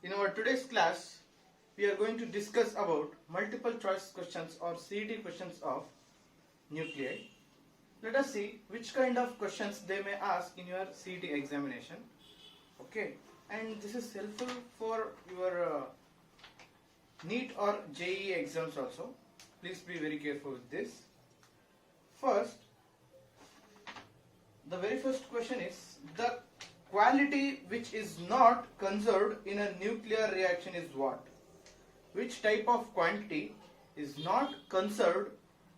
In our today's class, we are going to discuss about multiple choice questions or CET questions of nuclei. Let us see which kind of questions they may ask in your CET examination. Okay, and this is helpful for your NEET or JEE exams also. Please be very careful with this. First, the very first question is the quality which is not conserved in a nuclear reaction is what? Which type of quantity is not conserved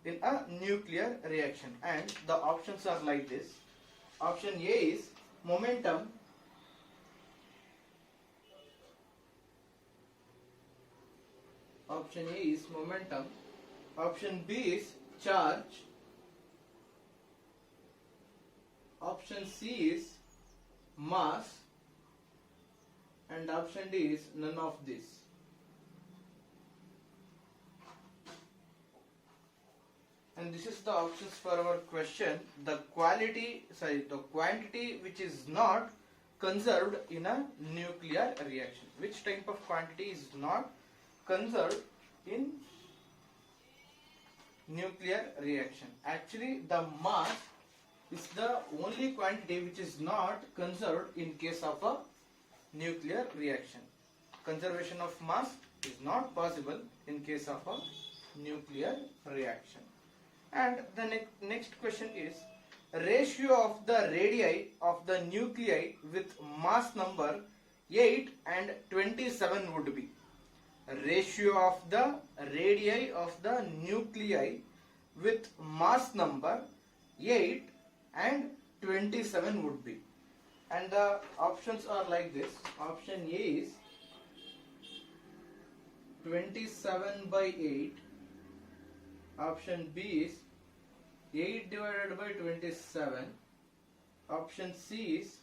in a nuclear reaction? And the options are like this. Option A is momentum. Option A is momentum. Option B is charge. Option C is mass, and option D is none of this. And this is the options for our question. The quantity which is not conserved in a nuclear reaction. Which type of quantity is not conserved in nuclear reaction? Actually, the mass is the only quantity which is not conserved in case of a nuclear reaction. Conservation of mass is not possible in case of a nuclear reaction. And the next question is ratio of the radii of the nuclei with mass number 8 and 27 would be. Ratio of the radii of the nuclei with mass number 8 and 27 would be. And the options are like this. Option A is 27 by 8. Option B is 8 divided by 27. Option C is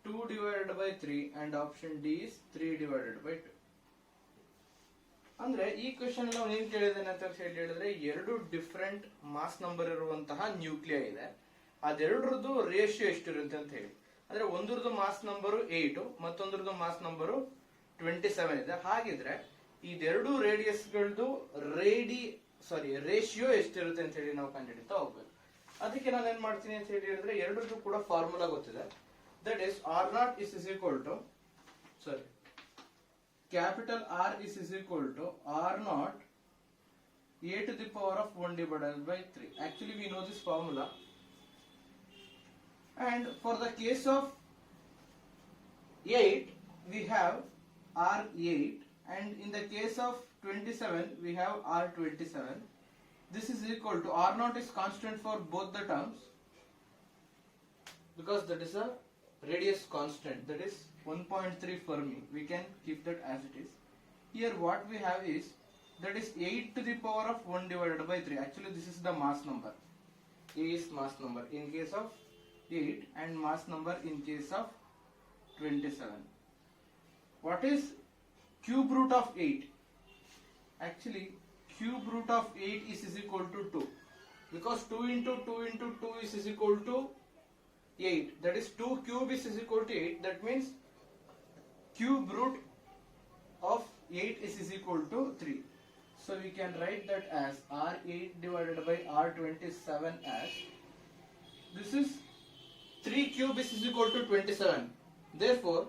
2 divided by 3 and option D is 3 divided by 2. ಅಂದ್ರೆ ಈ question ನಾವು ಏನ್ ಕೇಳಿದ್ದೇನೆ ಅಂತ ಹೇಳಿದ್ರೆ ಎರಡು different mass number ಇರುವಂತಹ nuclei ಇದೆ. ಅದೆರಡರದ್ದು ರೇಷಿಯೋ ಎಷ್ಟಿರುತ್ತೆ ಅಂತ ಹೇಳಿ. ಅಂದ್ರೆ ಒಂದರದ್ದು ಮಾಸ್ ನಂಬರು 8 ಮತ್ತೊಂದರದ್ದು ಮಾಸ್ ನಂಬರು 27 ಇದೆ. ಹಾಗಿದ್ರೆ ಇದೆರಡು ರೇಡಿಯಸ್ಗಳದ್ದು ರೇಷಿಯೋ ಎಷ್ಟಿರುತ್ತೆ ಅಂತ ಹೇಳಿ ನಾವು ಕಂಡುಹಿಡಿತಾ ಹೋಗ್ಬೇಕು. ಅದಕ್ಕೆ ನಾನು ಏನ್ ಮಾಡ್ತೀನಿ ಅಂತ ಹೇಳಿದ್ರೆ ಎರಡರದ್ದು ಕೂಡ ಫಾರ್ಮುಲಾ ಗೊತ್ತಿದೆ. That is R0 is equal to capital R is equal to R0 a to the power of 1 divided by 3. Actually we know this formula. And for the case of 8 we have R8 and in the case of 27 we have R27. This is equal to R0 is constant for both the terms because that is a radius constant, that is 1.3 Fermi. We can keep that as it is. Here what we have is that is 8 to the power of 1 divided by 3. Actually this is the mass number. A is mass number in case of 8 and mass number in case of 27. What is cube root of 8? Actually cube root of 8 is equal to 2 because 2 into 2 into 2 is equal to 8. That is 2 cube is equal to 8. That means cube root of 8 is equal to 3. So we can write that as R8 divided by R27 as this is 3 cube is equal to 27. Therefore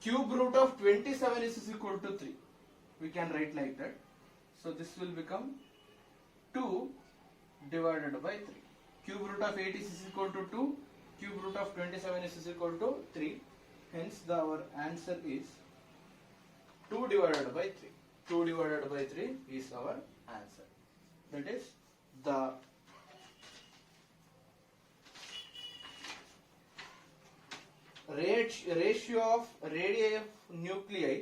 cube root of 27 is equal to 3. We can write like that. So this will become 2 divided by 3. Cube root of 8 is equal to 2. Cube root of 27 is equal to 3. Hence our answer is 2 divided by 3. 2 divided by 3 is our answer. That is the ratio of radii of nuclei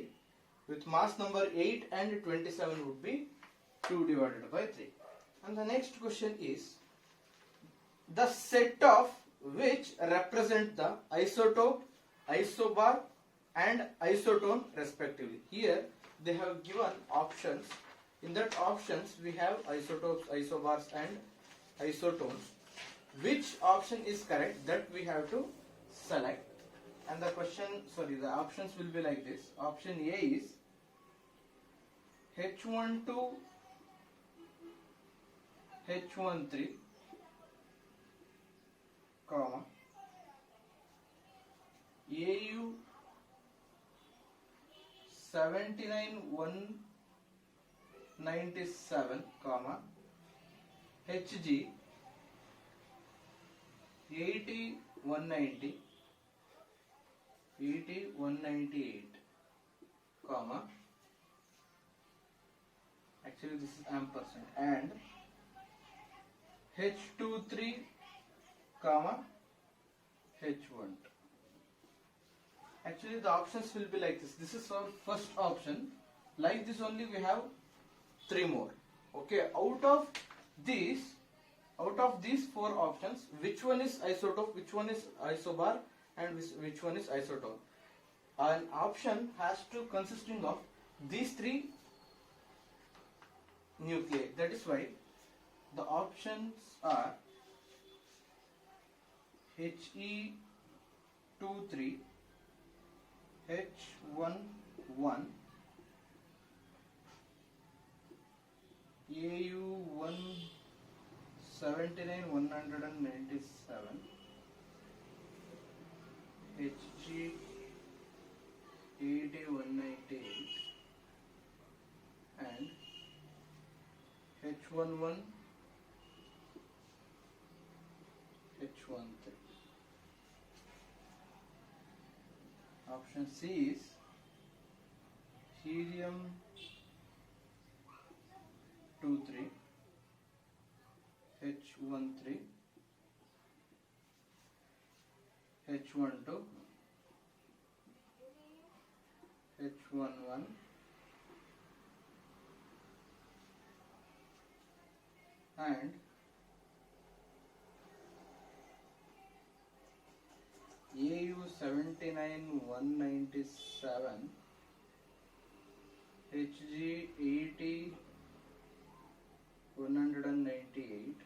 with mass number 8 and 27 would be 2 divided by 3. And the next question is the set of which represent the isotope, isobar and isotone respectively. Here they have given options. In that options we have isotopes, isobars and isotones. Which option is correct, that we have to select. And the the options will be like this. Option A is H12, H13, comma, AU 79197, comma, HG 80190, 80198, comma, actually this is ampersand, and H23, comma, H12. Actually the options will be like this. This is our first option. Like this only we have 3 more. Okay, out of these 4 options, which one is isotope, which one is isobar, and which one is isotope? An option has to consisting of these 3 nuclei. That is why the options are He23, H11, AU179-197, HG 8198, and H11, H13. Option C is helium 23, H13, H12, H11, and AU79197, HG 80-198.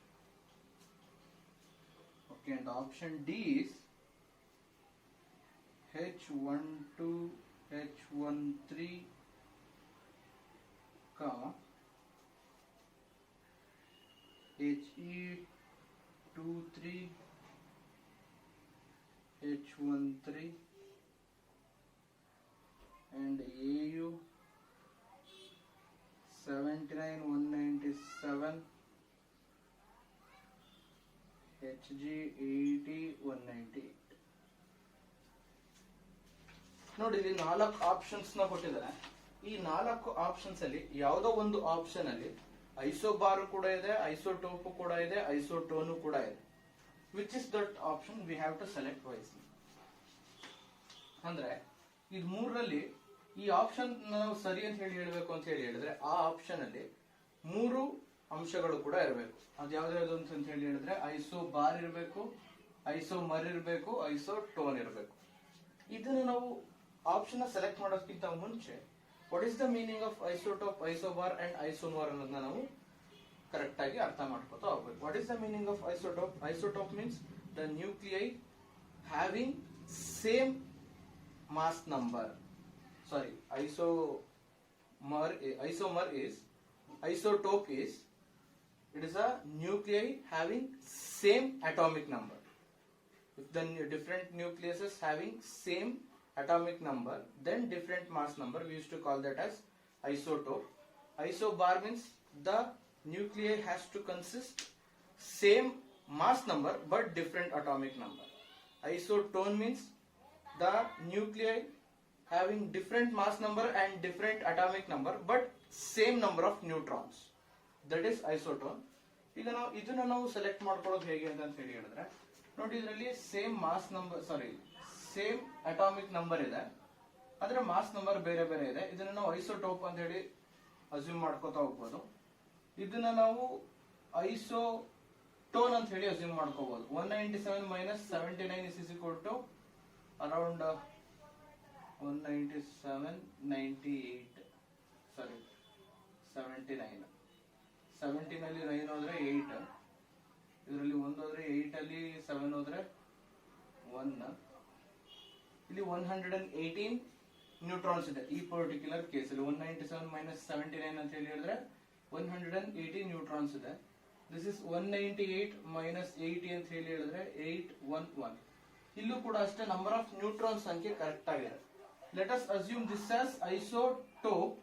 Okay, and option D is H12, H13, comma, HE23, H13, and AU 79197, HG 80-198. ನೋಡಿ, ಇಲ್ಲಿ 4 options ನ ಕೊಟ್ಟಿದ್ದಾರೆ. ಈ 4 options ಅಲ್ಲಿ ಯಾವುದೋ ಒಂದು option ಅಲ್ಲಿ ಐಸೋಬಾರ್ ಕೂಡ ಇದೆ, ಐಸೋಟೋಪ್ ಕೂಡ ಇದೆ, ಐಸೋಟೋನ್ ಕೂಡ ಇದೆ. Which is that option we have to select wisely. ಅಂದ್ರೆ ಇದು 3ರಲ್ಲಿ ಈ ಆಪ್ಷನ್ ನಾವು ಸರಿ ಅಂತ ಹೇಳಬೇಕು ಅಂತ ಹೇಳಿದ್ರೆ ಆ ಆಪ್ಷನ್ ಅಲ್ಲಿ 3 ಅಂಶಗಳು ಕೂಡ ಇರಬೇಕು. ಅದು ಯಾವ್ದು ಅಂತ ಹೇಳಿದ್ರೆ ಐಸೋಬಾರ್ ಇರಬೇಕು, ಐಸೋಮರ್ ಇರಬೇಕು, ಐಸೋಟೋನ್ ಇರಬೇಕು. ಇದನ್ನು ನಾವು ಆಪ್ಷನ್ ಸೆಲೆಕ್ಟ್ ಮಾಡೋದಕ್ಕಿಂತ ಮುಂಚೆ what is the meaning of isotope, isobar and isomer ಅನ್ನೋದನ್ನ ನಾವು ಕರೆಕ್ಟ್ ಆಗಿ ಅರ್ಥ ಮಾಡ್ಕೊತಾ ಹೋಗ್ಬೇಕು. What is the meaning of isotope? Isotope means the nuclei having same mass number. Sorry, isotope is, it is a nuclei having same atomic number. If the different nucleuses having same atomic number, then different mass number, we used to call that as isotope. Isobar means the nuclei has to consist same mass number but different atomic number. Isotone means the nuclei having different mass number and different atomic number but same number of neutrons. That is isotone. ಈಗ ನಾವು ಇದನ್ನ ನಾವು select ಮಾಡ್ಕೊಳ್ಳೋದು ಹೇಗೆ ಅಂತ ಹೇಳಿದ್ರೆ ನೋಡಿ, ಇದರಲ್ಲಿ same mass number, same atomic number ಇದೆ, ಆದ್ರೆ ಮಾಸ್ ನಂಬರ್ ಬೇರೆ ಬೇರೆ ಇದೆ. ಇದನ್ನ ನಾವು ಐಸೋಟೋಪ್ ಅಂತ ಹೇಳಿ ಅಸ್ಯೂಮ್ ಮಾಡ್ಕೋತಾ ಹೋಗ್ಬೋದು. ಇದನ್ನ ನಾವು ಐಸೋಟೋನ್ ಅಂತ ಹೇಳಿ ಅಸ್ಯೂಮ್ ಮಾಡ್ಕೋಬಹುದು. 197 minus 79 is equal to around 19798, 79. 17 ಅಲ್ಲಿ 9 ಹೋದ್ರೆ 8, ಇದರಲ್ಲಿ 1 ಹೋದ್ರೆ 8 ಅಲ್ಲಿ 7 ಹೋದ್ರೆ 1, ಇಲ್ಲಿ 118 ನ್ಯೂಟ್ರಾನ್ಸ್ ಇದೆ ಈ ಪರ್ಟಿಕ್ಯುಲರ್ ಕೇಸಲ್ಲಿ. 197 ಮೈನಸ್ 79 ಅಂತ ಹೇಳಿ ಹೇಳಿದ್ರೆ 118 ನ್ಯೂಟ್ರಾನ್ಸ್ ಇದೆ. ದಿಸ್ ಇಸ್ 198 ಮೈನಸ್ 80 ಅಂತ ಹೇಳಿ ಹೇಳಿದ್ರೆ 811. ಇಲ್ಲೂ ಕೂಡ ಅಷ್ಟೇ ನಂಬರ್ ಆಫ್ ನ್ಯೂಟ್ರಾನ್ ಸಂಖ್ಯೆ ಕರೆಕ್ಟ್ ಆಗಿದೆ. Let us assume this as isotope.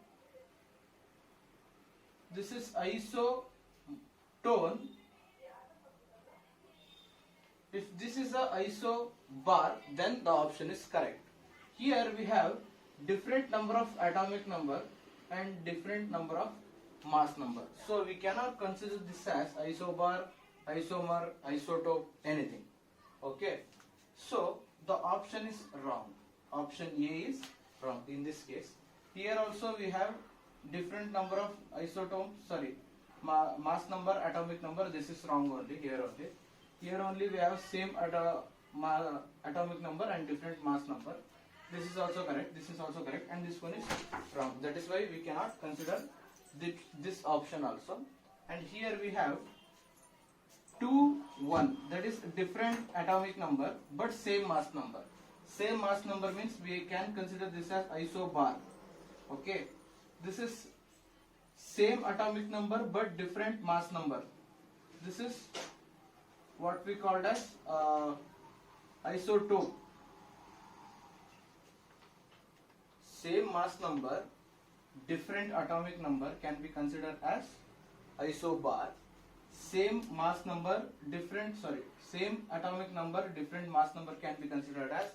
This is isotone. If this is a isobar, then the option is correct. Here we have different number of atomic number and different number of mass number. So we cannot consider this as isobar, isomer, isotope, anything. Okay. So the option is wrong. Option A is wrong in this case. Here also we have different number of isotopes, sorry, mass number, atomic number. This is wrong only. Here only we have same atomic number and different mass number. This is also correct, this is also correct, and this one is wrong. That is why we cannot consider this option also. And here we have 2 1, that is different atomic number but same mass number. Same mass number means we can consider this as isobar. Okay, this is same atomic number but different mass number. This is what we called as isotope. Same mass number, different atomic number can be considered as isobar. Same mass number, same atomic number, different mass number can be considered as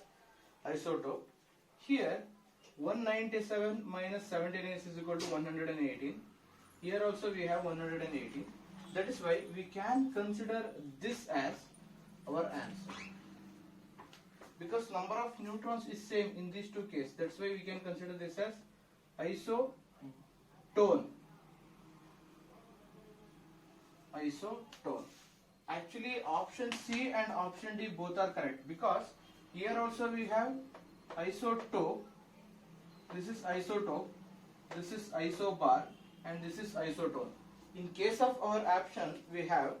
isotope. Here 197 minus 79 is equal to 118. Here also we have 118. That is why we can consider this as our answer. Because number of neutrons is same in these two cases. That's why we can consider this as isotone. Isotone. Actually option C and option D both are correct, because here also we have isotope. This is isotope, this is isobar, and this is isotone. In case of our option, we have,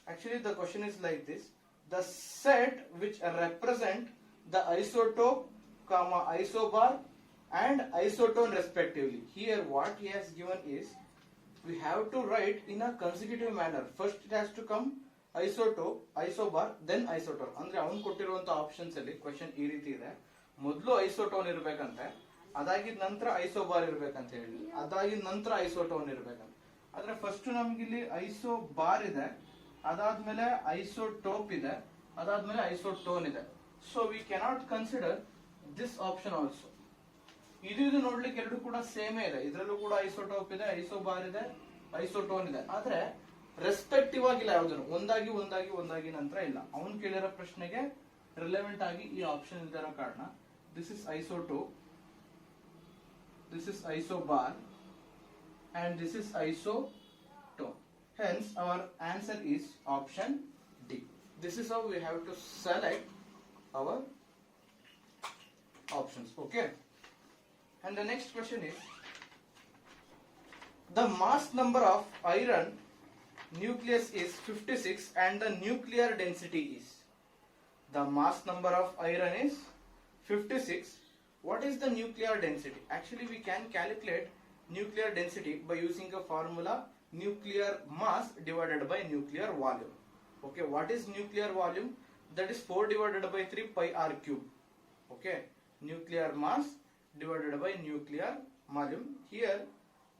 actually the question is like this: the set which represent the isotope, isobar and isotone respectively. Here what he has given is, we have to write in a consecutive manner. First it has to come isotope, isobar, then isotone. ಅಂದ್ರೆ ಅವನು ಕೊಟ್ಟಿರುವಂತ options ಅಲ್ಲಿ question ಈ ರೀತಿ ಇದೆ: ಮೊದಲು ಐಸೋಟೋನ್ ಇರ್ಬೇಕಂತೆ, ಅದಾಗಿದ ನಂತರ ಐಸೋಬಾರ್ ಇರ್ಬೇಕಂತ ಹೇಳಿ, ಅದಾಗಿದ ನಂತರ ಐಸೋಟೋನ್ ಇರ್ಬೇಕಂತ. ಆದ್ರೆ ಫಸ್ಟ್ ನಮ್ಗಿಲ್ಲಿ ಐಸೋಬಾರ್ ಇದೆ, ಅದಾದ್ಮೇಲೆ ಐಸೋಟೋಪ್ ಇದೆ, ಅದಾದ್ಮೇಲೆ ಐಸೋಟೋನ್ ಇದೆ. So we cannot consider this option also. ಇದು ನೋಡ್ಲಿಕ್ಕೆ ಎರಡು ಕೂಡ ಸೇಮೇ ಇದೆ. ಇದರಲ್ಲೂ ಕೂಡ ಐಸೋಟೋಪ್ ಇದೆ, ಐಸೋಬಾರ್ ಇದೆ, ಐಸೋಟೋನ್ ಇದೆ. ಆದ್ರೆ ರೆಸ್ಪೆಕ್ಟಿವ್ ಆಗಿಲ್ಲ, ಯಾವ್ದನ್ನು ಒಂದಾಗಿ ನಂತರ ಇಲ್ಲ. ಅವನು ಕೇಳಿರೋ ಪ್ರಶ್ನೆಗೆ ರಿಲೆವೆಂಟ್ ಆಗಿ ಈ ಆಪ್ಷನ್ ಇಲ್ದಿರೋ ಕಾರಣ this is isotope, this is isobar, and this is isotone. Hence our answer is option D. This is how we have to select our options. Okay, and the next question is, the mass number of iron nucleus is 56 and the nuclear density is. The mass number of iron is 56. What is the nuclear density? Actually we can calculate nuclear density by using a formula: nuclear mass divided by nuclear volume. Okay, what is nuclear volume? That is 4 divided by 3 pi r cube. Okay, nuclear mass divided by nuclear volume. Here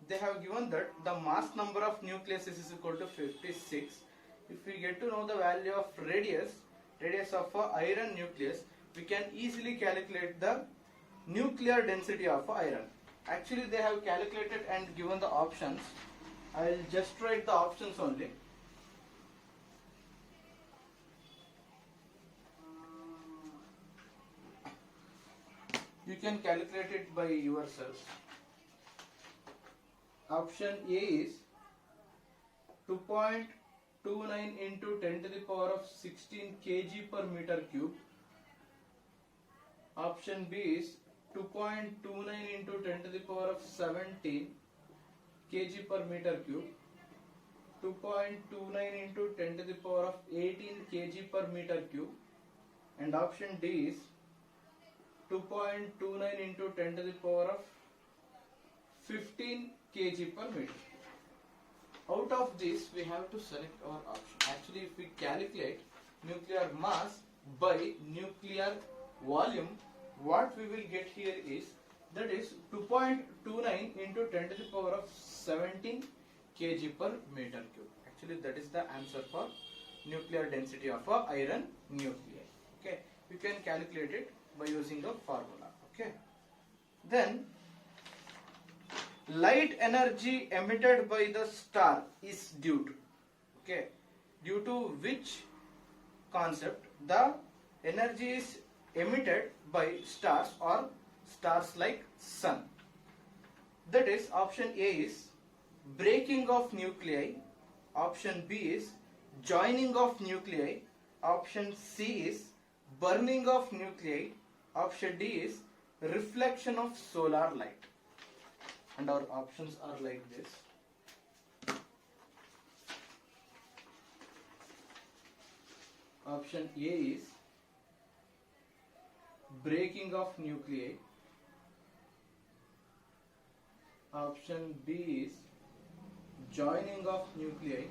they have given that the mass number of nucleus is equal to 56. If we get to know the value of radius of a iron nucleus, we can easily calculate the nuclear density of iron. Actually they have calculated and given the options. I will just write the options only. You can calculate it by yourself. Option A is 2.29 into 10 to the power of 16 kg per meter cube. Option B is 2.29 into 10 to the power of 17 kg per meter cube. 2.29 into 10 to the power of 18 kg per meter cube. and option D is 2.29 into 10 to the power of 15 kg per meter. Out of this we have to select our option. Actually, if we calculate nuclear mass by nuclear volume, what we will get here is, that is 2.29 into 10 to the power of 17 kg per meter cube. Actually, that is the answer for nuclear density of a iron nuclei. Okay, you can calculate it by using a formula. Okay, then light energy emitted by the star is due to, okay, due to which concept the energy is emitted by stars or stars like sun. That is, option A is breaking of nuclei, option B is joining of nuclei, option C is burning of nuclei, option D is reflection of solar light. And our options are like this. Option A is breaking of nuclei, option B is joining of nuclei,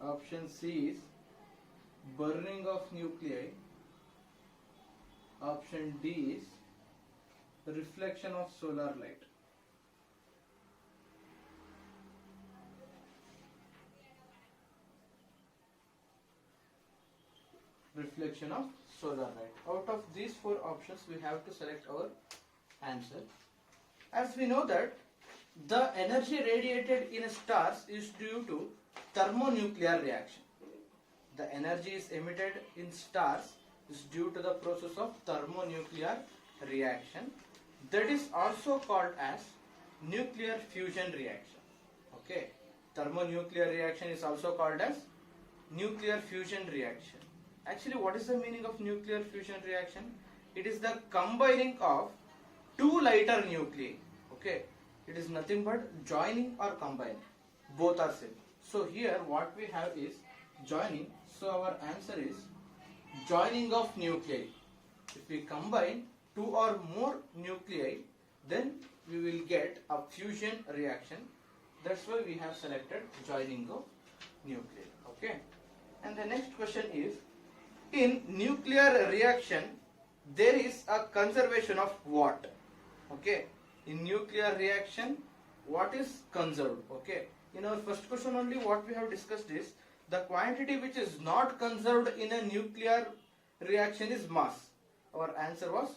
option C is burning of nuclei, option D is reflection of solar light. Reflection of solar light. Out of these four options we have to select our answer. As we know that the energy radiated in stars is due to thermonuclear reaction. The energy is emitted in stars is due to the process of thermonuclear reaction. That is also called as nuclear fusion reaction. Okay, thermonuclear reaction is also called as nuclear fusion reaction. Actually, what is the meaning of nuclear fusion reaction? It is the combining of two lighter nuclei. Okay, it is nothing but joining or combining. Both are same. So here what we have is joining. So our answer is joining of nuclei. If we combine two or more nuclei, then we will get a fusion reaction. That's why we have selected joining of nuclei. Okay. And the next question is, in nuclear reaction there is a conservation of what? Okay. In nuclear reaction, what is conserved? Okay. In our first question only, what we have discussed is the quantity which is not conserved in a nuclear reaction is mass. Our answer was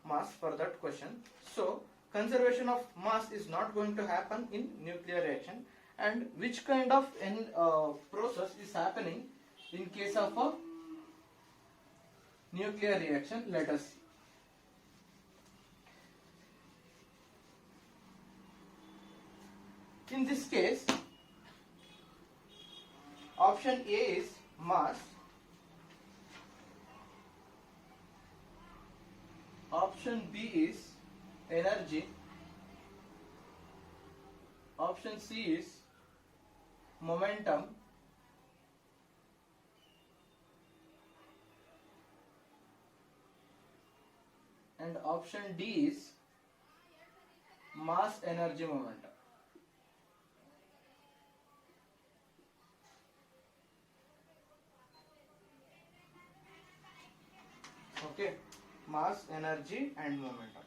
mass for that question. So conservation of mass is not going to happen in nuclear reaction. And which kind of process is happening in case of a nuclear reaction? Let us see. In this case, option A is mass, option B is energy, option C is momentum, and option D is mass energy momentum. Okay, mass, energy and momentum.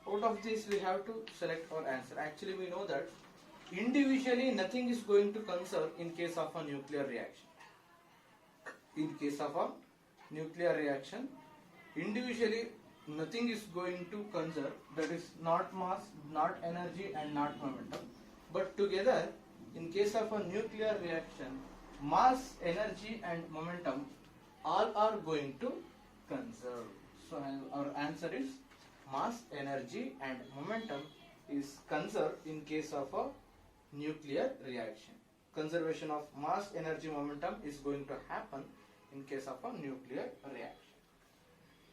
Out of this we have to select our answer. Actually, we know that individually nothing is going to conserve in case of a nuclear reaction. In case of a nuclear reaction, individually nothing is going to conserve, that is not mass, not energy and not momentum. But together, in case of a nuclear reaction, mass, energy and momentum all are going to conserve. So our answer is mass, energy and momentum is conserved in case of a nuclear reaction. Conservation of mass, energy, momentum is going to happen in case of a nuclear reaction.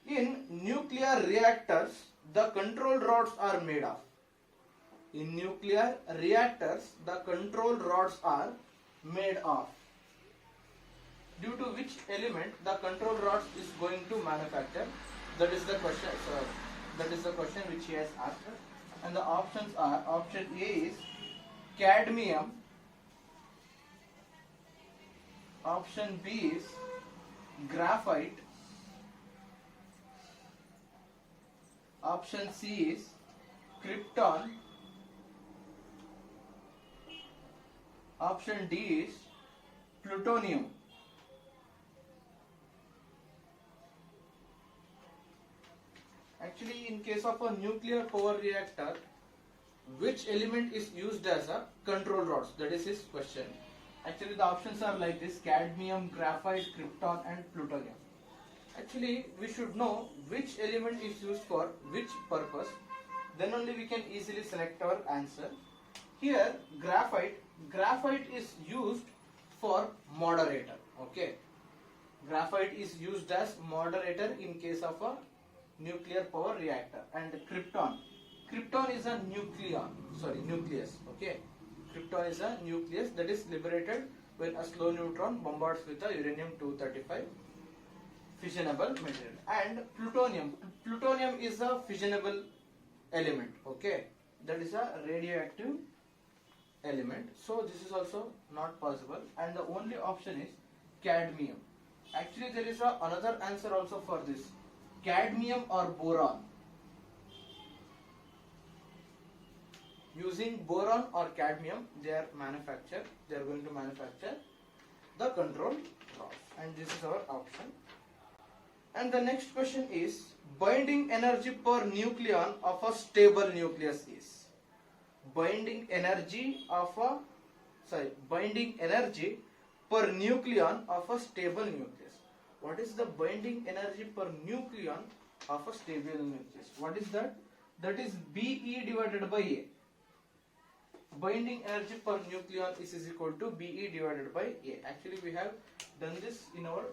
In nuclear reactors, the control rods are made of. In nuclear reactors, the control rods are made of. due to which element the control rods is going to manufacture? That is the question. So that is the question which he has asked. And the options are: option A is cadmium, option B is graphite, option C is krypton, option D is plutonium. Actually, in case of a nuclear power reactor, which element is used as a control rods? That is his question. Actually, the options are like this: cadmium, graphite, krypton and plutonium. Actually, we should know which element is used for which purpose. Then only we can easily select our answer. Here, graphite is used for moderator. Okay. Graphite is used as moderator in case of a nuclear power reactor. And krypton is a nucleus. Okay. Krypton is a nucleus that is liberated when a slow neutron bombards with a uranium-235 fissionable material. And plutonium is a fissionable element. Okay, that is a radioactive element. So this is also not possible. And the only option is cadmium. Actually, there is another answer also for this: cadmium or boron. Using boron or cadmium, they are going to manufacture the control rods. And this is our option. And the next question is: binding energy per nucleon of a stable nucleus is. Binding energy per nucleon of a stable nucleus. What is the binding energy per nucleon of a stable nucleus? What is that? That is Be divided by A. Binding energy per nucleon is equal to Be divided by A. Actually, we have done this in our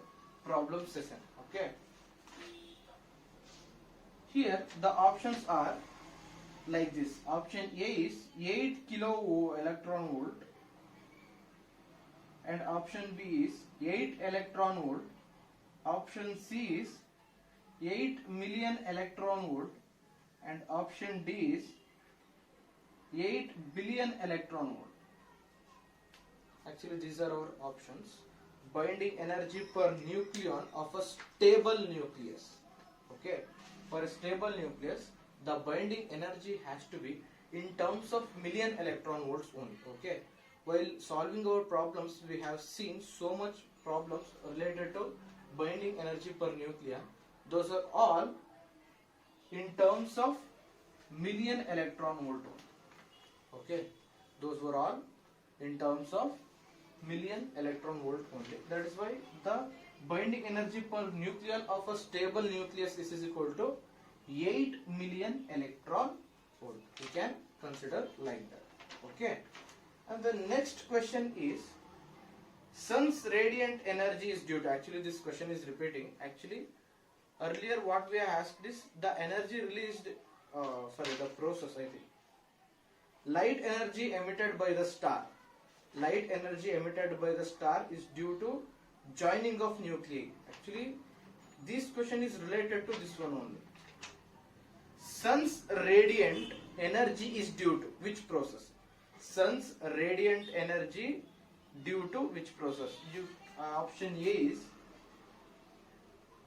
problem session. Okay. Here the options are like this. Option A is 8 kilo electron volt, and option B is 8 electron volt. Option C is 8 million electron volt, and option D is 8 billion electron volt. Actually, these are our options. Binding energy per nucleon of a stable nucleus. Okay. For a stable nucleus, the binding energy has to be in terms of million electron volts only. Okay. While solving our problems, we have seen so much problems related to binding energy per nucleon. Those are all in terms of million electron volt only. Okay. Those were all in terms of million electron volt only. That is why the binding energy per nucleon of a stable nucleus is equal to 8 million electron volt. We can consider like that. Okay. And the next question is: sun's radiant energy is due to. Actually, this question is repeating. Actually, earlier what we asked is the energy released, the process, I think. Light energy emitted by the star. Light energy emitted by the star is due to joining of nuclei. Actually, this question is related to this one only. Sun's radiant energy is due to which process? Sun's radiant energy due to which process? Option A is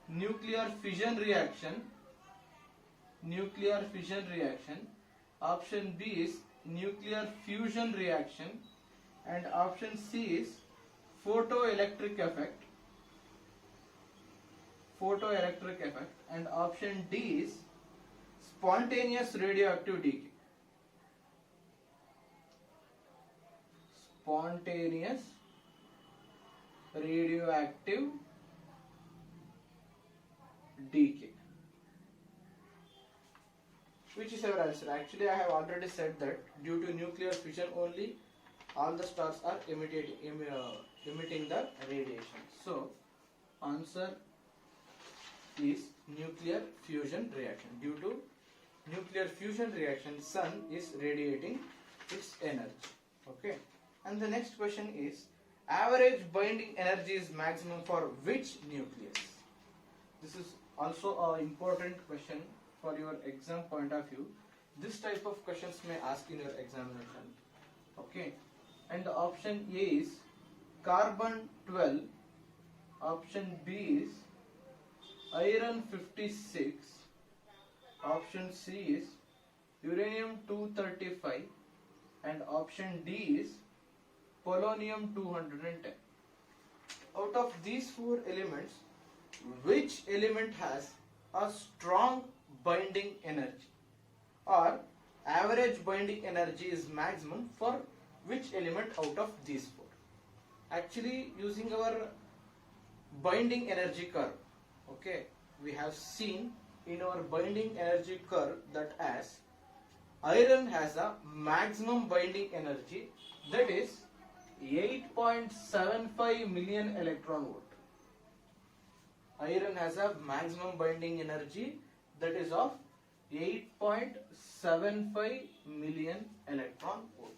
nuclear fission reaction. Nuclear fission reaction. Option B is nuclear fusion reaction. And option C is photoelectric effect. Photoelectric effect. And option D is spontaneous radioactive decay. Spontaneous radioactive decay. Which is our answer? Actually, I have already said that due to nuclear fission only, all the stars are emitting the radiation. So, answer is nuclear fusion reaction. Due to nuclear fusion reaction, sun is radiating its energy. Okay. And the next question is: average binding energy is maximum for which nucleus? This is also an important question for your exam point of view. This type of questions may ask in your examination. Okay, and the option A is carbon 12, option B is iron 56, option C is uranium 235, and option D is polonium 210. Out of these four elements, which element has a strong binding energy, or average binding energy is maximum for which element out of these four? Actually, using our binding energy curve, okay, we have seen in our binding energy curve that as iron has a maximum binding energy, that is 8.75 million electron volt. Iron has a maximum binding energy that is of 8.75 million electron volt.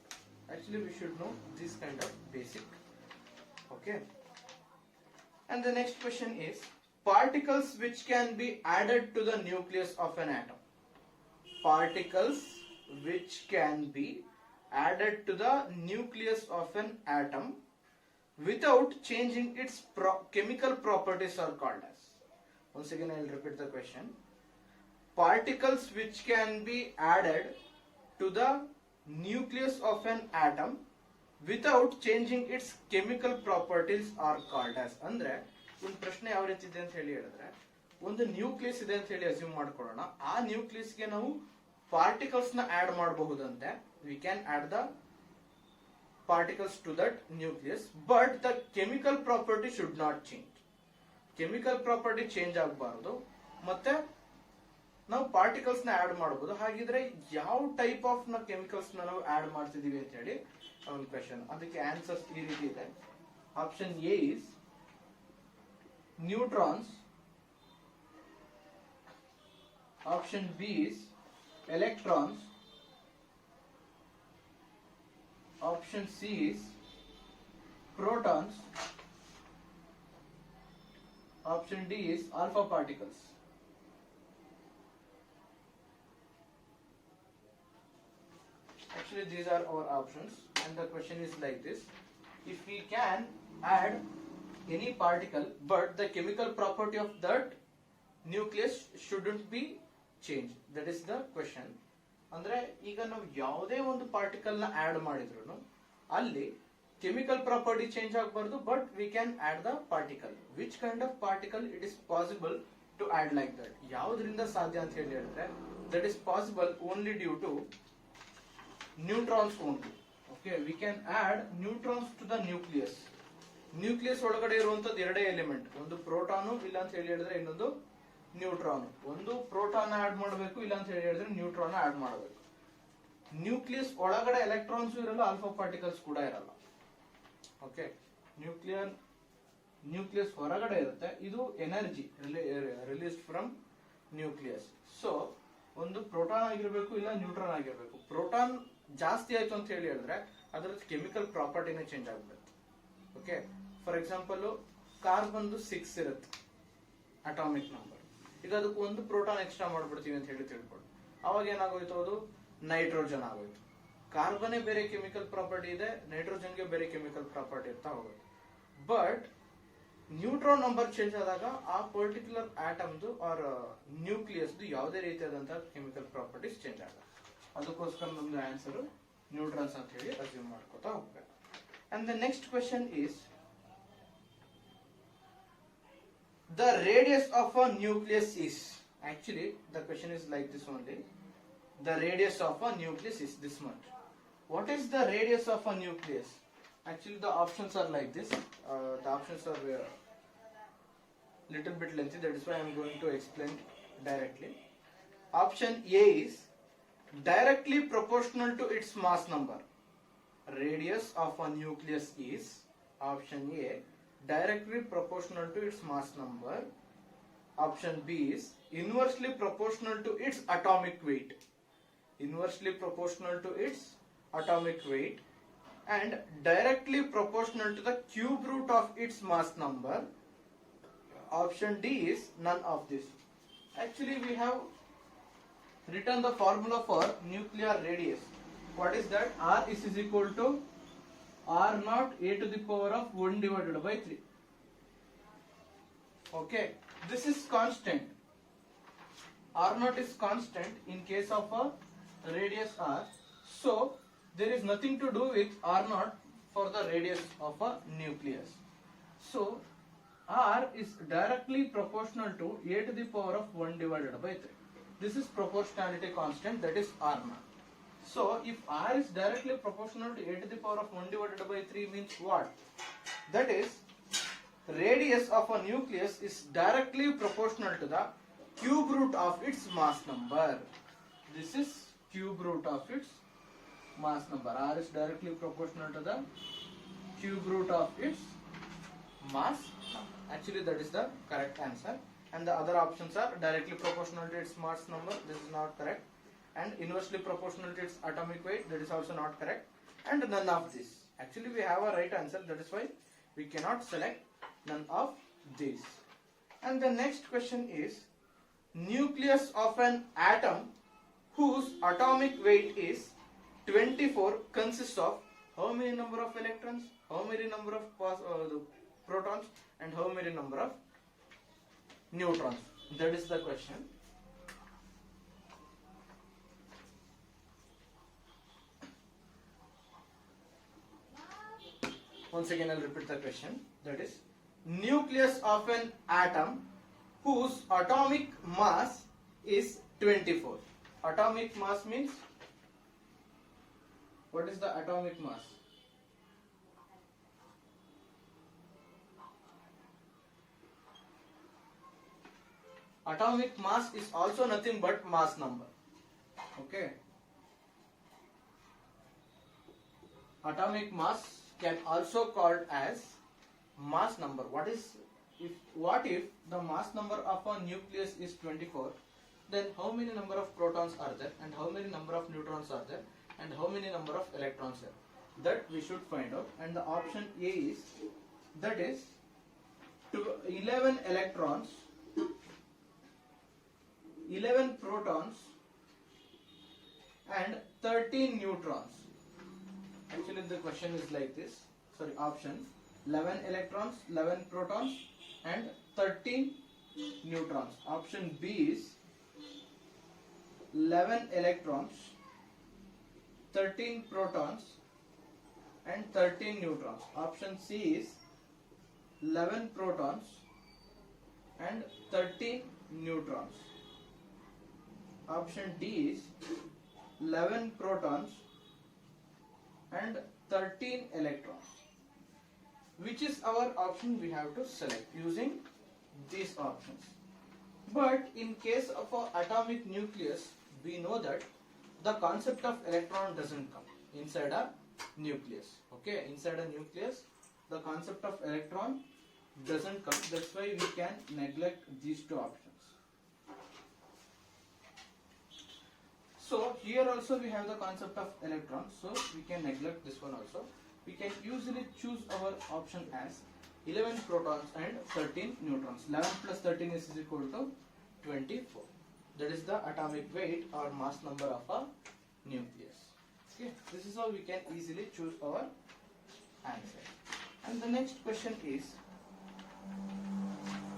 Actually, we should know this kind of basic. Okay. And the next question is particles which can be added to the nucleus of an atom. Particles which can be added to the nucleus of an atom without changing its chemical properties are called as. Once again, I will repeat the question. Particles which can be added to the nucleus of an atom without changing its chemical properties are called as. ಅಂದ್ರೆ ಒಂದು ಪ್ರಶ್ನೆ ಯಾವ ರೀತಿ ಇದೆ ಅಂತ ಹೇಳಿದ್ರೆ, ಒಂದು nucleus ಇದೆ ಅಂತ ಹೇಳಿ ಅಸ್ಯೂಮ್ ಮಾಡ್ಕೊಳ್ಳೋಣ. ಆ ನ್ಯೂಕ್ಲಿಯಸ್ ಗೆ ನಾವು ಪಾರ್ಟಿಕಲ್ಸ್ ನ add ಮಾಡಬಹುದಂತೆ. We can add the particles to that nucleus, but the chemical property should not change. Chemical property change ಆಗಬಾರದು, ಮತ್ತೆ ನಾವು ಪಾರ್ಟಿಕಲ್ಸ್ ನ ಆಡ್ ಮಾಡಬಹುದು. ಹಾಗಿದ್ರೆ ಯಾವ ಟೈಪ್ ಆಫ್ ನ ಕೆಮಿಕಲ್ಸ್ ನ ನಾವು ಆಡ್ ಮಾಡ್ತಿದೀವಿ ಅಂತ ಹೇಳಿ ಒಂದು ಕ್ವೆಶ್ಚನ್. ಅದಕ್ಕೆ ಆನ್ಸರ್ಸ್ ಈ ರೀತಿ ಇದೆ. Option A is neutrons, option B is electrons, option C is protons, option D is alpha particles. Actually, these are our options, and the question is like this: if we can add any particle, but the chemical property of that nucleus shouldn't be changed. That is the question. ಅಂದ್ರೆ ಈಗ ನಾವು ಯಾವುದೇ ಒಂದು particle ನ add ಮಾಡಿದ್ರು ಅಲ್ಲಿ chemical property change ಆಗಬಾರ್ದು, but we can add the particle. Which kind of particle it is possible to add like that? ಯಾವುದರಿಂದ ಸಾಧ್ಯ ಅಂತ ಹೇಳಿದ್ರೆ that is possible only due to neutrons only. Okay, we can add neutrons to the nucleus. Nucleus ಒಳಗಡೆ ಇರುವಂತದ್ದು ಎರಡೇ element, ಒಂದು proton ಇಲ್ಲ ಅಂತ ಹೇಳಿದ್ರೆ ಇನ್ನೊಂದು ನ್ಯೂಟ್ರಾನ್. ಒಂದು ಪ್ರೋಟಾನ್ ಆಡ್ ಮಾಡಬೇಕು, ಇಲ್ಲ ಅಂತ ಹೇಳಿದ್ರೆ ನ್ಯೂಟ್ರಾನ್ ಆಡ್ ಮಾಡಬೇಕು. ನ್ಯೂಕ್ಲಿಯಸ್ ಒಳಗಡೆ ಎಲೆಕ್ಟ್ರಾನ್ಸ್ ಇರಲ್ಲ, ಆಲ್ಫಾ ಪಾರ್ಟಿಕಲ್ಸ್ ಕೂಡ ಇರಲ್ಲ. ಓಕೆ, ನ್ಯೂಕ್ಲಿಯಸ್ ಹೊರಗಡೆ ಇರುತ್ತೆ. ಇದು energy released from nucleus. So ಒಂದು ಪ್ರೋಟಾನ್ ಆಗಿರ್ಬೇಕು, ಇಲ್ಲ ನ್ಯೂಟ್ರಾನ್ ಆಗಿರ್ಬೇಕು. ಪ್ರೋಟಾನ್ ಜಾಸ್ತಿ ಆಯ್ತು ಅಂತ ಹೇಳಿದ್ರೆ ಅದರ ಕೆಮಿಕಲ್ ಪ್ರಾಪರ್ಟಿನೇ ಚೇಂಜ್ ಆಗ್ಬಿಡುತ್ತೆ. ಓಕೆ, ಫಾರ್ ಎಕ್ಸಾಂಪಲ್ ಕಾರ್ಬನ್ 6 ಇರುತ್ತೆ ಅಟಾಮಿಕ್ ನಂಬರ್. ಈಗ ಅದಕ್ಕೆ ಒಂದು ಪ್ರೋಟಾನ್ ಎಕ್ಸ್ಟ್ರಾ ಮಾಡ್ಬಿಡ್ತೀವಿ ಅಂತ ಹೇಳಿ ತಿಳ್ಕೊಳ್ಳಿ. ಅವಾಗ ಏನಾಗೋಯ್ತು, ಅದು ನೈಟ್ರೋಜನ್ ಆಗೋಯ್ತು. ಕಾರ್ಬನ್ನೇ ಬೇರೆ ಕೆಮಿಕಲ್ ಪ್ರಾಪರ್ಟಿ ಇದೆ, ನೈಟ್ರೋಜನ್ಗೆ ಬೇರೆ ಕೆಮಿಕಲ್ ಪ್ರಾಪರ್ಟಿ ಇರ್ತಾ ಹೋಗುತ್ತೆ. ಬಟ್ ನ್ಯೂಟ್ರಾನ್ ನಂಬರ್ ಚೇಂಜ್ ಆದಾಗ ಆ ಪರ್ಟಿಕ್ಯುಲರ್ ಆಟಮ್ದು ಆರ್ ನ್ಯೂಕ್ಲಿಯಸ್ದು ಯಾವುದೇ ರೀತಿಯಾದಂತಹ ಕೆಮಿಕಲ್ ಪ್ರಾಪರ್ಟೀಸ್ ಚೇಂಜ್ ಆಗಲ್ಲ. ಅದಕ್ಕೋಸ್ಕರ ನಮ್ದು ಆನ್ಸರ್ ನ್ಯೂಟ್ರಾನ್ಸ್ ಅಂತ ಹೇಳಿ ಅಸ್ಯೂಮ್ ಮಾಡ್ಕೋತಾ ಹೋಗ್ಬೇಕು. And the next question is the radius of a nucleus is. Actually, the question is like this only. The radius of a nucleus is this much. What is the radius of a nucleus? Actually, the options are like this. The options are little bit lengthy. That is why I am going to explain directly. Option A is directly proportional to its mass number. Radius of a nucleus is, option A, directly proportional to its mass number. Option B is inversely proportional to its atomic weight. Inversely proportional to its atomic weight. and directly proportional to the cube root of its mass number. Option D is none of this. Actually, we have written the formula for nuclear radius. What is that? R is equal to R naught a to the power of 1 divided by 3. Okay, this is constant. R naught is constant in case of a radius R. So there is nothing to do with R naught for the radius of a nucleus. So R is directly proportional to a to the power of 1 divided by 3. This is proportionality constant, that is R naught. So if R is directly proportional to a to the power of 1 divided by 3 means what? That is, radius of a nucleus is directly proportional to the cube root of its mass number. This is cube root of its mass number. R is directly proportional to the cube root of its mass number. Actually, that is the correct answer. And the other options are directly proportional to its mass number. This is not correct. And inversely proportional to its atomic weight. That is also not correct. And none of this. Actually, we have a right answer. That is why we cannot select none of these. And the next question is, nucleus of an atom whose atomic weight is 24 consists of how many number of electrons, how many number of protons, and how many number of neutrons? That is the question. Once again, I'll repeat the question. That is, nucleus of an atom whose atomic mass is 24. Atomic mass means, what is the atomic mass? Atomic mass is also nothing but mass number. Okay. Atomic mass can also called as mass number. What if the mass number of a nucleus is 24, then how many number of protons are there, and how many number of neutrons are there, and how many number of electrons are there? That we should find out. And the option A is, that is 11 electrons, 11 protons, and 13 neutrons. Actually, the question is like this. Sorry, option 11 electrons, 11 protons, and 13 neutrons. Option B is 11 electrons, 13 protons, and 13 neutrons. Option C is 11 protons and 13 neutrons. Option D is 11 protons and 13 electrons. Which is our option? We have to select using these options. But in case of an atomic nucleus, we know that the concept of electron doesn't come inside a nucleus. Okay, inside a nucleus, the concept of electron doesn't come. That's why we can neglect these two options. So here also we have the concept of electron, so we can neglect this one also. We can usually choose our option as 11 protons and 13 neutrons. 11 plus 13 is equal to 24. That is the atomic weight or mass number of a nucleus. Okay, this is how we can easily choose our answer. And the next question is,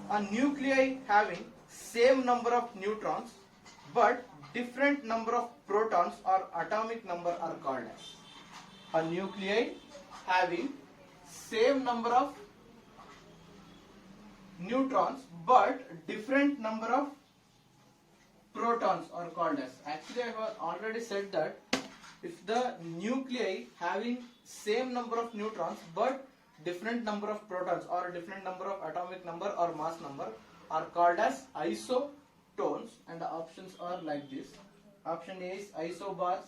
a nuclei having same number of neutrons but different number of protons or atomic number are called as. A nuclei having same number of neutrons but different number of protons are called as. Actually, I have already said that if the nuclei having same number of neutrons but different number of protons or different number of atomic number or mass number are called as isotones, and the options are like this. Option A is isobars,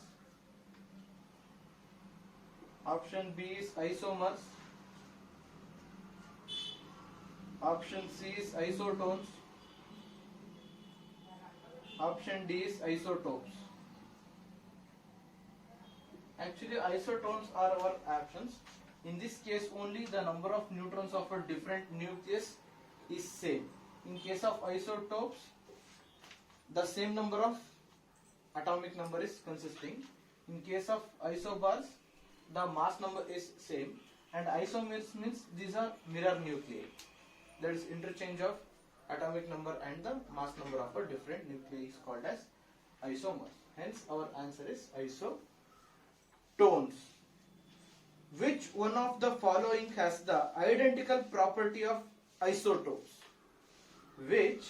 option B is isomers, option C is isotones, option D is isotopes. Actually, isotones are our options. In this case, only the number of neutrons of a different nucleus is same. In case of isotopes, the same number of atomic number is consisting. In case of isobars, the mass number is same. And isomers means these are mirror nuclei. That is interchange of atomic number and the mass number of a different nuclei is called as isomers. Hence, our answer is isotones. Which one of the following has the identical property of isotopes? Which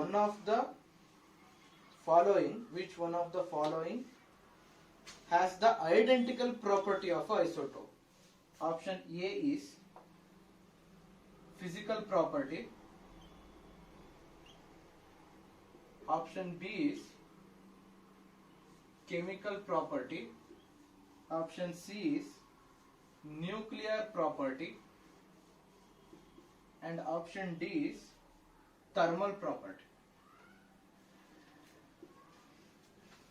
one of the following has the identical property of an isotope? Option A is physical property. Option B is chemical property. Option C is nuclear property. And option D is thermal property.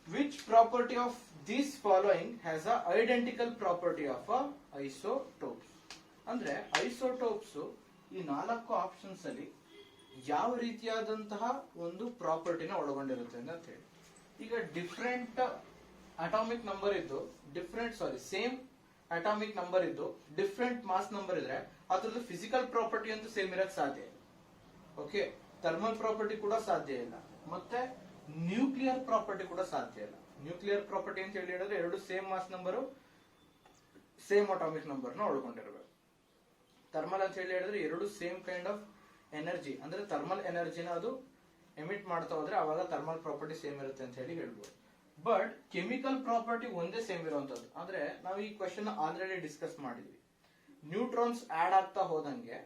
Which property of these following has a identical property of a isotopes? ಅಂದ್ರೆ isotopes ಈ 4 options ಅಲ್ಲಿ ಯಾವ ರೀತಿಯಾದಂತಹ ಒಂದು ಪ್ರಾಪರ್ಟಿನ ಒಳಗೊಂಡಿರುತ್ತೆ ಅಂತ ಹೇಳಿ. ಈಗ ಡಿಫರೆಂಟ್ ಅಟಾಮಿಕ್ ನಂಬರ್ ಇದ್ದು ಸೇಮ್ ಅಟಾಮಿಕ್ ನಂಬರ್ ಇದ್ದು ಡಿಫರೆಂಟ್ ಮಾಸ್ ನಂಬರ್ ಇದ್ರೆ ಅದ್ರದ್ದು ಫಿಸಿಕಲ್ ಪ್ರಾಪರ್ಟಿ ಅಂತೂ ಸೇಮ್ ಇರಕ್ ಸಾಧ್ಯ ಇಲ್ಲ. ಓಕೆ, ಥರ್ಮಲ್ ಪ್ರಾಪರ್ಟಿ ಕೂಡ ಸಾಧ್ಯ ಇಲ್ಲ, ಮತ್ತೆ ನ್ಯೂಕ್ಲಿಯರ್ ಪ್ರಾಪರ್ಟಿ ಕೂಡ ಸಾಧ್ಯ ಇಲ್ಲ. ನ್ಯೂಕ್ಲಿಯರ್ ಪ್ರಾಪರ್ಟಿ ಅಂತ ಹೇಳಿದ್ರೆ ಎರಡು same mass number same atomic number ನ ಒಳಗೊಂಡಿರಬೇಕು. ಥರ್ಮಲ್ ಅಂತ ಹೇಳಿದ್ರೆ ಎರಡು ಸೇಮ್ ಕೈಂಡ್ ಆಫ್ ಎನರ್ಜಿ ಅಂದ್ರೆ ಥರ್ಮಲ್ ಎನರ್ಜಿನ ಅದು ಎಮಿಟ್ ಮಾಡ್ತಾ ಹೋದ್ರೆ ಅವಾಗ ಥರ್ಮಲ್ ಪ್ರಾಪರ್ಟಿ ಸೇಮ್ ಇರುತ್ತೆ ಅಂತ ಹೇಳಿ ಹೇಳ್ಬೋದು. ಬಟ್ ಕೆಮಿಕಲ್ ಪ್ರಾಪರ್ಟಿ ಒಂದೇ ಸೇಮ್ ಇರುವಂತದ್ದು. ಆದ್ರೆ ನಾವು ಈ ಕ್ವೆಶ್ಚನ್ ಆಲ್ರೆಡಿ ಡಿಸ್ಕಸ್ ಮಾಡಿದ್ವಿ. ನ್ಯೂಟ್ರಾನ್ಸ್ ಆಡ್ ಆಗ್ತಾ ಹೋದಂಗೆ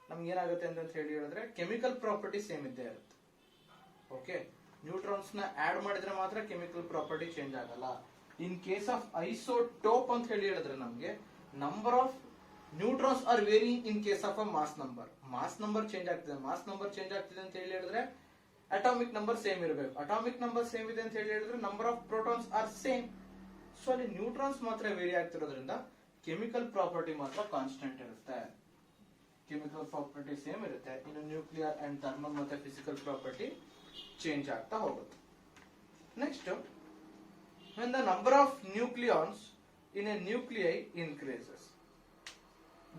ನಮ್ಗೆ ಏನಾಗುತ್ತೆ ಅಂತ ಹೇಳಿ ಹೇಳಿದ್ರೆ ಕೆಮಿಕಲ್ ಪ್ರಾಪರ್ಟಿ ಸೇಮ್ ಇದ್ದೇ ಇರುತ್ತೆ. ಓಕೆ, ನ್ಯೂಟ್ರಾನ್ಸ್ ನ ಆಡ್ ಮಾಡಿದ್ರೆ ಮಾತ್ರ ಕೆಮಿಕಲ್ ಪ್ರಾಪರ್ಟಿ ಚೇಂಜ್ ಆಗಲ್ಲ. ಇನ್ ಕೇಸ್ ಆಫ್ ಐಸೋಟೋಪ್ ಅಂತ ಹೇಳಿ ಹೇಳಿದ್ರೆ ನಮ್ಗೆ number of neutrons are varying in case of a mass number. Mass number change ಆಗ್ತಿದೆ. ಮಾಸ್ ನಂಬರ್ ಚೇಂಜ್ ಆಗ್ತಿದೆ ಅಂತ ಹೇಳಿ ಹೇಳಿದ್ರೆ ಅಟಾಮಿಕ್ ನಂಬರ್ ಸೇಮ್ ಇರಬೇಕು. ಅಟಾಮಿಕ್ ನಂಬರ್ ಸೇಮ್ ಇದೆ ಅಂತ ಹೇಳಿ ಹೇಳಿದ್ರೆ number of protons are same. So ಅಲ್ಲಿ ನ್ಯೂಟ್ರಾನ್ಸ್ ಮಾತ್ರ ವೇರಿ ಆಗ್ತಿರೋದ್ರಿಂದ ಕೆಮಿಕಲ್ ಪ್ರಾಪರ್ಟಿ ಮಾತ್ರ ಕಾನ್ಸ್ಟೆಂಟ್ ಇರುತ್ತೆ. ಕೆಮಿಕಲ್ ಪ್ರಾಪರ್ಟಿ ಸೇಮ್ ಇರುತ್ತೆ. ಇನ್ನು ನ್ಯೂಕ್ಲಿಯರ್ ಅಂಡ್ ಥರ್ಮಲ್ ಮತ್ತೆ ಫಿಸಿಕಲ್ ಪ್ರಾಪರ್ಟಿ ಚೇಂಜ್ ಆಗ್ತಾ ಹೋಗುತ್ತೆ. Next, when the number of nucleons in a nuclei increases,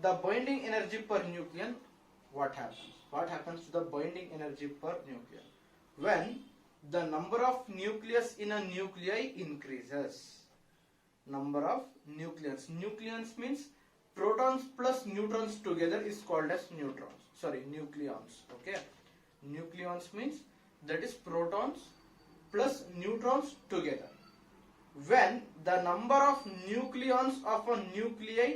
the binding energy per nucleon, what happens? What happens to the binding energy per nucleon when the number of nucleus in a nuclei increases? Number of nucleons. Nucleons means protons plus neutrons together is called as nucleons. Okay, nucleons means that is protons plus neutrons together. When the number of nucleons of a nuclei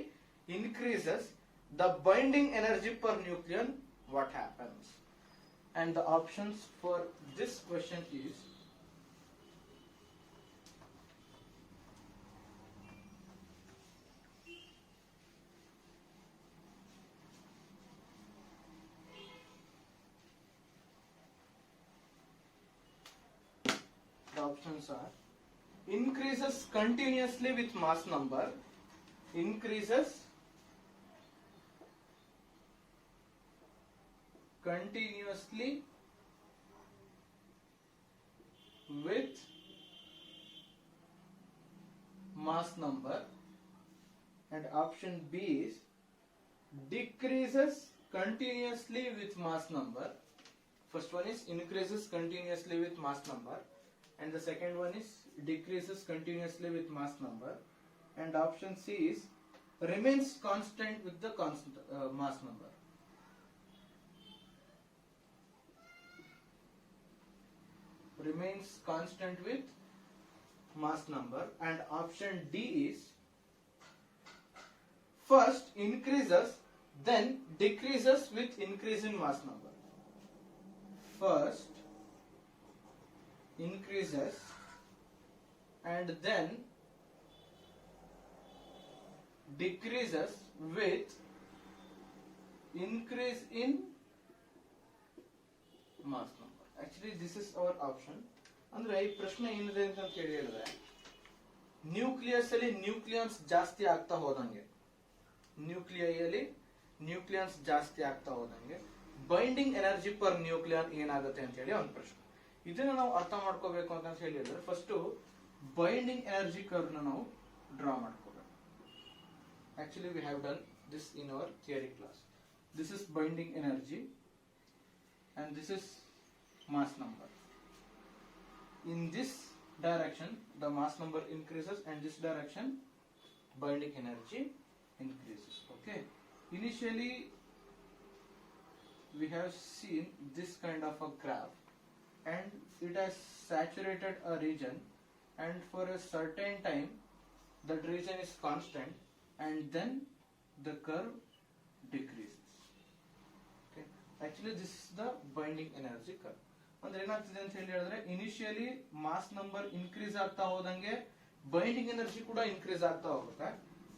increases, the binding energy per nucleon, what happens? And the options for this question is the options are increases continuously with mass number, increases continuously with mass number, and option B is decreases continuously with mass number. First one is increases continuously with mass number, and the second one is decreases continuously with mass number, and option C is remains constant with the constant mass number. Remains constant with mass number, and option D is first increases then decreases with increase in mass number. First increases and then decreases with increase in mass number. Actually this is our option. ಅಂದ್ರೆ ಈ ಪ್ರಶ್ನೆ ಏನಿದೆ ಅಂತ ಹೇಳಿ ಹೇಳಿದ್ರೆ nucleus ಅಲ್ಲಿ ನ್ಯೂಕ್ಲಿಯನ್ಸ್ ಜಾಸ್ತಿ ಆಗ್ತಾ ಹೋದಂಗೆ, ನ್ಯೂಕ್ಲಿಯಲ್ಲಿ ನ್ಯೂಕ್ಲಿಯನ್ಸ್ ಜಾಸ್ತಿ ಆಗ್ತಾ ಹೋದಂಗೆ ಬೈಂಡಿಂಗ್ ಎನರ್ಜಿ ಪರ್ ನ್ಯೂಕ್ಲಿಯರ್ ಏನಾಗುತ್ತೆ ಅಂತ ಹೇಳಿ ಒಂದು ಪ್ರಶ್ನೆ. ಇದನ್ನ ನಾವು ಅರ್ಥ ಮಾಡ್ಕೋಬೇಕು ಅಂತ ಹೇಳಿದ್ರೆ ಫಸ್ಟ್ ಬೈಂಡಿಂಗ್ ಎನರ್ಜಿ ಕರ್ವ್ ನಾವು ಡ್ರಾ ಮಾಡ್ಕೋಬೇಕು. Actually we have done this in our theory class. This is binding energy and this is mass number. In this direction the mass number increases and this direction binding energy increases. Okay, initially we have seen this kind of a graph and it has saturated a region and for a certain time that region is constant and then the curve decreases. Okay, actually this is the binding energy curve. ಅಂದ್ರೆ ಏನಾಗ್ತಿದೆ ಅಂತ ಹೇಳಿದ್ರೆ initially mass number increase ಆಗ್ತಾ ಹೋದಂಗೆ binding energy ಕೂಡ increase ಆಗ್ತಾ ಹೋಗುತ್ತೆ.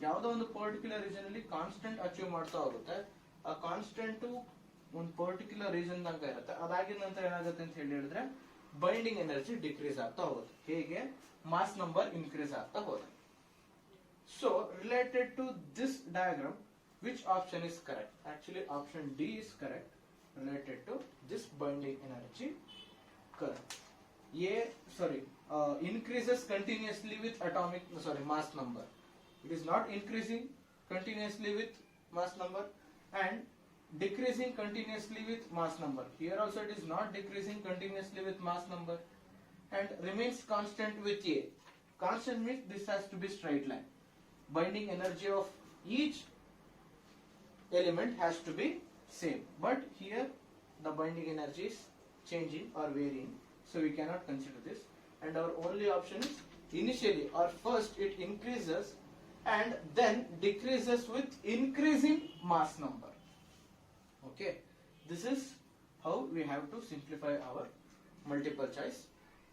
ಯಾವುದೋ ಒಂದು ಪರ್ಟಿಕ್ಯುಲರ್ ರೀಜನ್ ಅಲ್ಲಿ ಕಾನ್ಸ್ಟೆಂಟ್ ಅಚೀವ್ ಮಾಡ್ತಾ ಹೋಗುತ್ತೆ. ಆ ಕಾನ್ಸ್ಟೆಂಟ್ ಒಂದು ಪರ್ಟಿಕ್ಯುಲರ್ ರೀಜನ್ ತನಕ ಇರುತ್ತೆ. ಅದಾಗಿದ ನಂತರ ಏನಾಗುತ್ತೆ ಅಂತ ಹೇಳಿದ್ರೆ ಬೈಂಡಿಂಗ್ ಎನರ್ಜಿ ಡಿಕ್ರೀಸ್ ಆಗ್ತಾ ಹೋಗುತ್ತೆ. ಹೇಗೆ ಮಾಸ್ ನಂಬರ್ ಇನ್ಕ್ರೀಸ್ ಆಗ್ತಾ ಹೋಗುತ್ತೆ. So related to this diagram, which option is correct? Actually option D is correct related to this binding energy curve. Increases continuously with mass number. It is not increasing continuously with mass number and decreasing continuously with mass number. Here also it is not decreasing continuously with mass number and remains constant with A. Constant means this has to be straight line. Binding energy of each element has to be same, but here the binding energy is changing or varying, so we cannot consider this. And our only option is initially or first it increases and then decreases with increasing mass number. Okay, this is how we have to simplify our multiple choice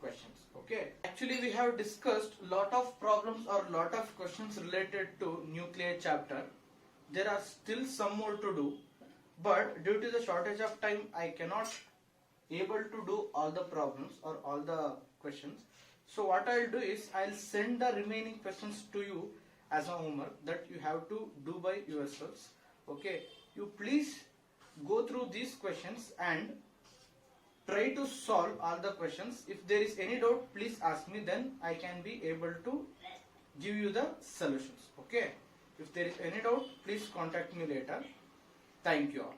questions. Okay, actually we have discussed lot of problems or lot of questions related to nuclear chapter. There are still some more to do, but due to the shortage of time I cannot able to do all the problems or all the questions. So what I'll do is I'll send the remaining questions to you as a homework that you have to do by yourselves. Okay, you please go through these questions and try to solve all the questions. If there is any doubt, please ask me, then I can be able to give you the solutions. Okay, if there is any doubt, please contact me later. Thank you all.